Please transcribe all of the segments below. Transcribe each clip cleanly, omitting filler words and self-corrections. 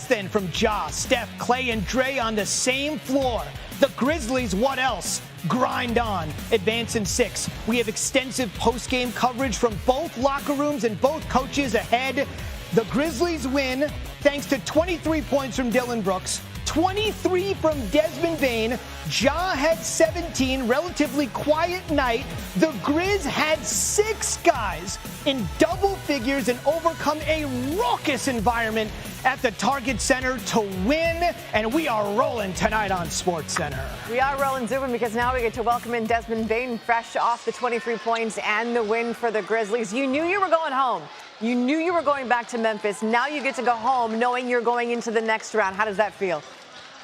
then from Ja, Steph, Clay, and Dre on the same floor. The Grizzlies, what else? Grind on. Advance in 6. We have extensive post-game coverage from both locker rooms and both coaches ahead. The Grizzlies win thanks to 23 points from Dillon Brooks, 23 from Desmond Bane. Ja had 17, relatively quiet night. The Grizz had 6 guys in double figures and overcome a raucous environment at the Target Center to win, and we are rolling tonight on SportsCenter. We are rolling, Zubin, because now we get to welcome in Desmond Bane, fresh off the 23 points and the win for the Grizzlies. You knew you were going home. You knew you were going back to Memphis. Now you get to go home knowing you're going into the next round. How does that feel?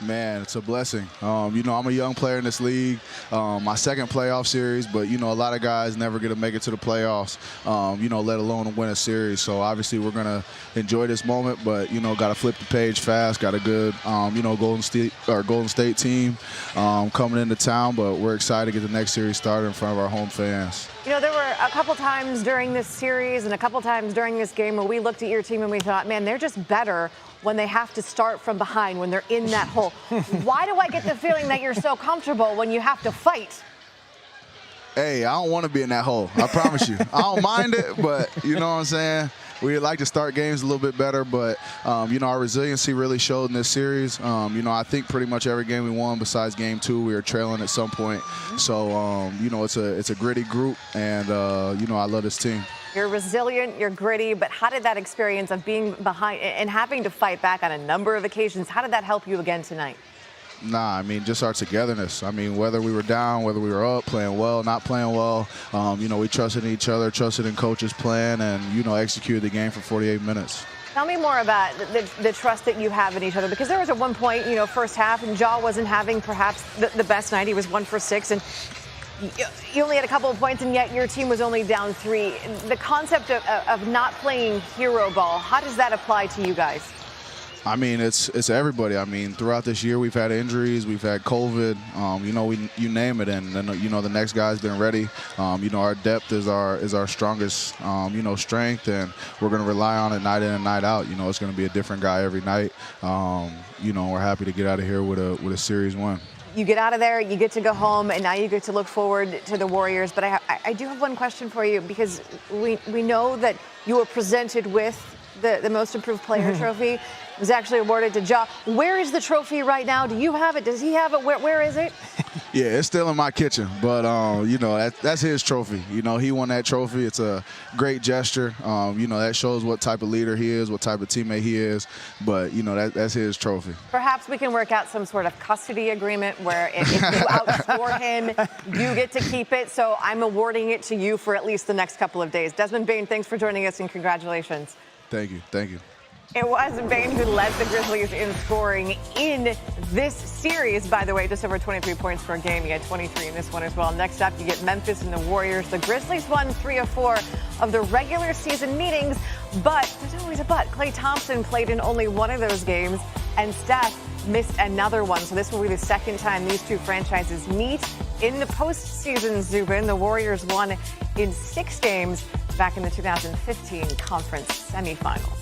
Man, it's a blessing. I'm a young player in this league. My second playoff series, but, a lot of guys never get to make it to the playoffs, let alone win a series. So, obviously, we're going to enjoy this moment, but, got to flip the page fast. Got a good, Golden State team coming into town, but we're excited to get the next series started in front of our home fans. There were a couple times during this series and a couple times during this game where we looked at your team and we thought, man, they're just better when they have to start from behind, when they're in that hole. Why do I get the feeling that you're so comfortable when you have to fight? Hey, I don't want to be in that hole. I promise you. I don't mind it, but you know what I'm saying? We'd like to start games a little bit better, but, our resiliency really showed in this series. I think pretty much every game we won besides game 2, we were trailing at some point. So, it's a gritty group, and, I love this team. You're resilient, you're gritty, but how did that experience of being behind and having to fight back on a number of occasions, how did that help you again tonight? Just our togetherness. Whether we were down, whether we were up, playing well, not playing well, we trusted in each other, trusted in coach's plan, and, executed the game for 48 minutes. Tell me more about the trust that you have in each other, because there was at one point, first half, and Ja wasn't having perhaps the best night. He was 1 for 6, and you only had a couple of points, and yet your team was only down 3. The concept of not playing hero ball, how does that apply to you guys? It's everybody. Throughout this year, we've had injuries, we've had COVID, you name it, and then, the next guy's been ready. Our depth is our strongest, strength, and we're going to rely on it night in and night out. It's going to be a different guy every night. We're happy to get out of here with a series win. You get out of there, you get to go home, and now you get to look forward to the Warriors. But I do have one question for you, because we know that you were presented with the Most Improved Player trophy. It was actually awarded to Ja. Where is the trophy right now? Do you have it? Does he have it? Where is it? Yeah, it's still in my kitchen, but that's his trophy. He won that trophy. It's a great gesture. That shows what type of leader he is, what type of teammate he is. But that's his trophy. Perhaps we can work out some sort of custody agreement where if you outscore him, you get to keep it. So I'm awarding it to you for at least the next couple of days. Desmond Bane, thanks for joining us, and congratulations. Thank you. Thank you. It was Bane who led the Grizzlies in scoring in this series. By the way, just over 23 points per game. He had 23 in this one as well. Next up, you get Memphis and the Warriors. The Grizzlies won 3 of 4 of the regular season meetings, but there's always a but. Klay Thompson played in only one of those games, and Steph missed another one. So this will be the second time these two franchises meet in the postseason, Zubin. The Warriors won in 6 games back in the 2015 conference semifinals.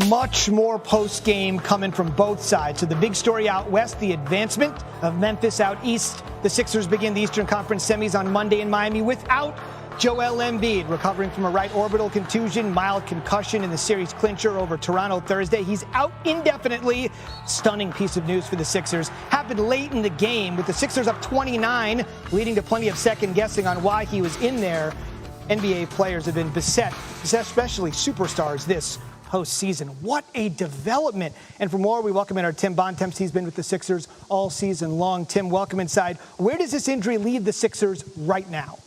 Much more post-game coming from both sides. So the big story out west, the advancement of Memphis out east. The Sixers begin the Eastern Conference semis on Monday in Miami without Joel Embiid, recovering from a right orbital contusion, mild concussion in the series clincher over Toronto Thursday. He's out indefinitely. Stunning piece of news for the Sixers. Happened late in the game with the Sixers up 29, leading to plenty of second guessing on why he was in there. NBA players have been beset, especially superstars this postseason. What a development. And for more, we welcome in our Tim Bontemps. He's been with the Sixers all season long. Tim, welcome inside. Where does this injury leave the Sixers right now?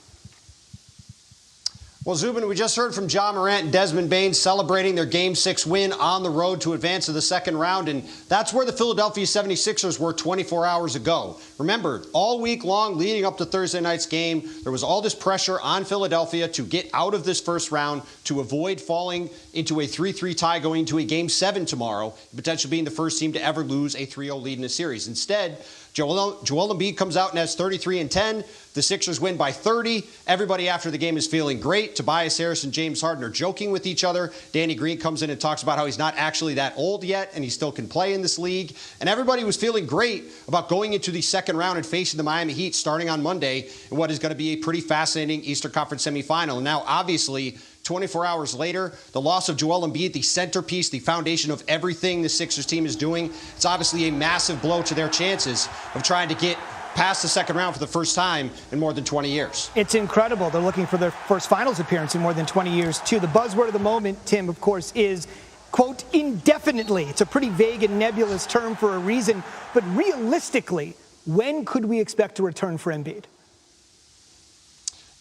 Well, Zubin, we just heard from Ja Morant and Desmond Bane celebrating their Game 6 win on the road to advance to the second round, and that's where the Philadelphia 76ers were 24 hours ago. Remember, all week long leading up to Thursday night's game, there was all this pressure on Philadelphia to get out of this first round to avoid falling into a 3-3 tie going into a Game 7 tomorrow, potentially being the first team to ever lose a 3-0 lead in a series. Instead, Joel Embiid comes out and has 33 and 10. The Sixers win by 30. Everybody after the game is feeling great. Tobias Harris and James Harden are joking with each other. Danny Green comes in and talks about how he's not actually that old yet and he still can play in this league. And everybody was feeling great about going into the second round and facing the Miami Heat starting on Monday in what is going to be a pretty fascinating Eastern Conference semifinal. And now, obviously, 24 hours later, the loss of Joel Embiid, the centerpiece, the foundation of everything the Sixers team is doing, it's obviously a massive blow to their chances of trying to get past the second round for the first time in more than 20 years. It's incredible. They're looking for their first finals appearance in more than 20 years, too. The buzzword of the moment, Tim, of course, is, quote, indefinitely. It's a pretty vague and nebulous term for a reason. But realistically, when could we expect a return for Embiid?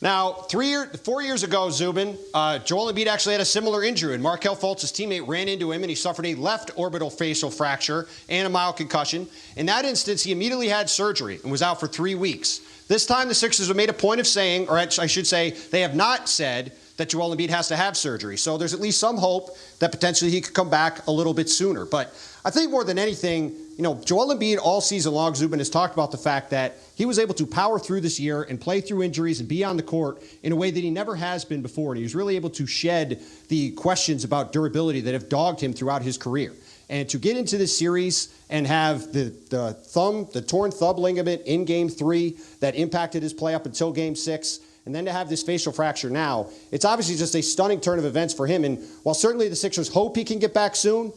Now, 4 years ago, Zubin, Joel Embiid actually had a similar injury, and Markelle Fultz's teammate ran into him, and he suffered a left orbital facial fracture and a mild concussion. In that instance, he immediately had surgery and was out for 3 weeks. This time, the Sixers have made a point of saying, or I should say, they have not said that Joel Embiid has to have surgery. So there's at least some hope that potentially he could come back a little bit sooner. But I think more than anything, Joel Embiid all season long, Zubin, has talked about the fact that he was able to power through this year and play through injuries and be on the court in a way that he never has been before. And he was really able to shed the questions about durability that have dogged him throughout his career. And to get into this series and have the torn thumb ligament in Game 3 that impacted his play up until Game 6, and then to have this facial fracture now, it's obviously just a stunning turn of events for him. And while certainly the Sixers hope he can get back soon,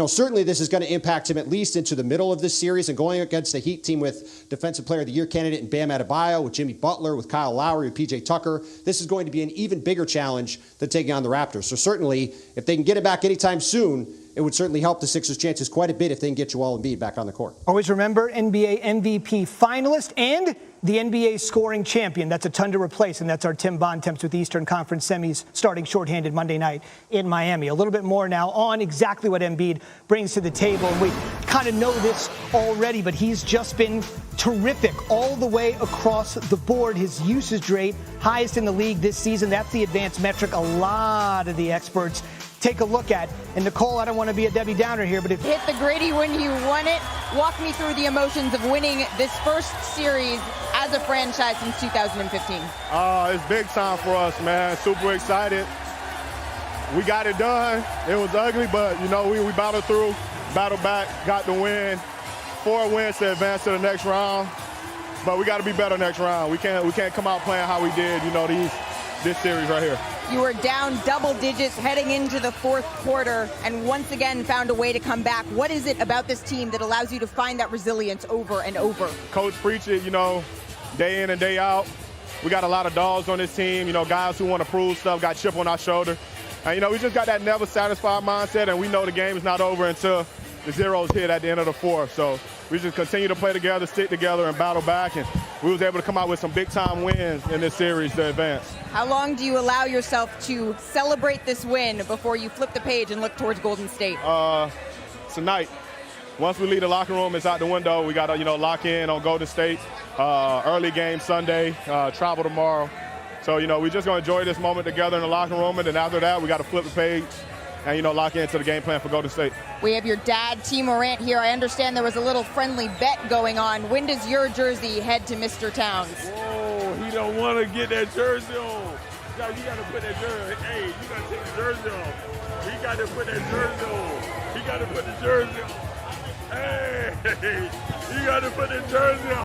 certainly this is going to impact him at least into the middle of this series, and going against the Heat team with Defensive Player of the Year candidate in Bam Adebayo, with Jimmy Butler, with Kyle Lowry, with PJ Tucker. This is going to be an even bigger challenge than taking on the Raptors. So certainly, if they can get it back anytime soon, it would certainly help the Sixers' chances quite a bit if they can get Joel Embiid back on the court. Always remember, NBA MVP finalist and the NBA scoring champion. That's a ton to replace, and that's our Tim Bontemps with Eastern Conference semis starting shorthanded Monday night in Miami. A little bit more now on exactly what Embiid brings to the table. And we kind of know this already, but he's just been terrific all the way across the board. His usage rate, highest in the league this season. That's the advanced metric a lot of the experts take a look at. And Nicole, I don't want to be a Debbie Downer here, but if hit the gritty when you won it, walk me through the emotions of winning this first series as a franchise since 2015. It's big time for us, man. Super excited. We got it done. It was ugly, but we battled through, battled back, got the win. 4 wins to advance to the next round. But we got to be better next round. We can't come out playing how we did, this series right here. You were down double digits heading into the fourth quarter and once again found a way to come back. What is it about this team that allows you to find that resilience over and over? Coach preach it, day in and day out. We got a lot of dogs on this team, guys who want to prove stuff, got chip on our shoulder. And, we just got that never satisfied mindset, and we know the game is not over until the zeros hit at the end of the fourth. So we just continue to play together, stick together, and battle back. And we was able to come out with some big-time wins in this series to advance. How long do you allow yourself to celebrate this win before you flip the page and look towards Golden State? Tonight. Once we leave the locker room, it's out the window. We got to, lock in on Golden State. Early game Sunday, travel tomorrow. So, we just going to enjoy this moment together in the locker room. And then after that, we got to flip the page and, lock into the game plan for Golden State. We have your dad, T. Morant, here. I understand there was a little friendly bet going on. When does your jersey head to Mr. Towns? Whoa, he don't want to get that jersey on. You got to put that jersey. Hey, you got to take the jersey off. He got to put that jersey on. He got to put the jersey on. Hey, you got to put the jersey on.